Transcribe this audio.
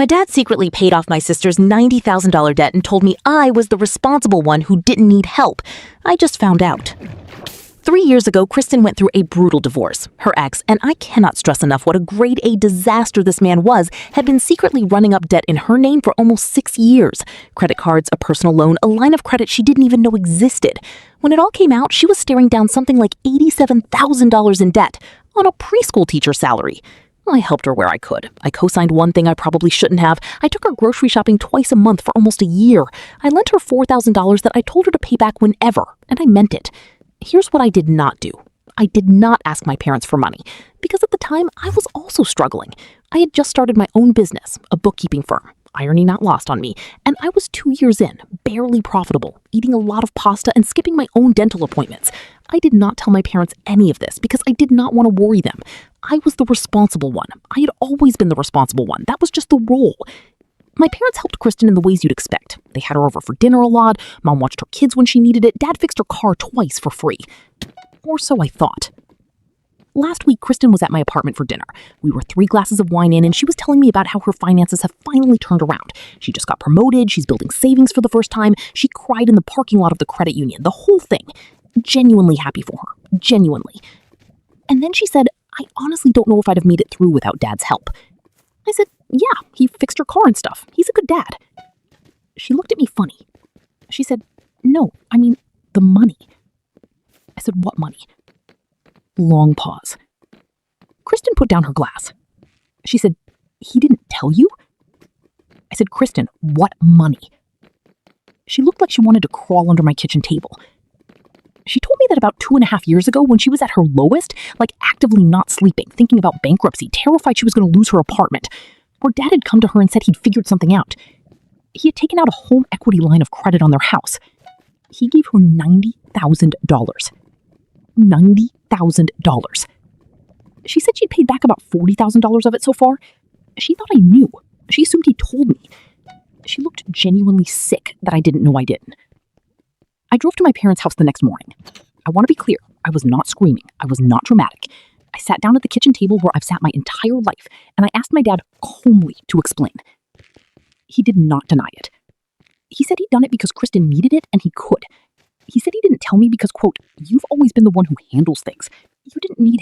My dad secretly paid off my sister's $90,000 debt and told me I was the responsible one who didn't need help. I just found out. 3 years ago, Kristen went through a brutal divorce. Her ex, and I cannot stress enough what a grade A disaster this man was, had been secretly running up debt in her name for almost 6 years. Credit cards, a personal loan, a line of credit she didn't even know existed. When it all came out, she was staring down something like $87,000 in debt on a preschool teacher salary. I helped her where I could. I co-signed one thing I probably shouldn't have. I took her grocery shopping twice a month for almost a year. I lent her $4,000 that I told her to pay back whenever, and I meant it. Here's what I did not do. I did not ask my parents for money, because at the time, I was also struggling. I had just started my own business, a bookkeeping firm. Irony not lost on me, and I was 2 years in, barely profitable, eating a lot of pasta and skipping my own dental appointments. I did not tell my parents any of this because I did not want to worry them. I was the responsible one. I had always been the responsible one. That was just the role. My parents helped Kristen in the ways you'd expect. They had her over for dinner a lot. Mom watched her kids when she needed it. Dad fixed her car twice for free. Or so I thought. Last week, Kristen was at my apartment for dinner. We were 3 glasses of wine in, and she was telling me about how her finances have finally turned around. She just got promoted. She's building savings for the first time. She cried in the parking lot of the credit union. The whole thing. Genuinely happy for her. Genuinely. And then she said, I honestly don't know if I'd have made it through without Dad's help. I said, yeah, he fixed her car and stuff. He's a good dad. She looked at me funny. She said, no, I mean, the money. I said, what money? Long pause. Kristen put down her glass. She said, he didn't tell you? I said, Kristen, what money? She looked like she wanted to crawl under my kitchen table. She told me that about 2.5 years ago, when she was at her lowest, like actively not sleeping, thinking about bankruptcy, terrified she was going to lose her apartment, her dad had come to her and said he'd figured something out. He had taken out a home equity line of credit on their house. He gave her $90,000. $90,000. She said she'd paid back about $40,000 of it so far. She thought I knew. She assumed he told me. She looked genuinely sick that I didn't know I didn't. I drove to my parents' house the next morning. I want to be clear, I was not screaming. I was not dramatic. I sat down at the kitchen table where I've sat my entire life, and I asked my dad calmly to explain. He did not deny it. He said he'd done it because Kristen needed it and he could. He said he didn't tell me because, quote, you've always been the one who handles things. You didn't need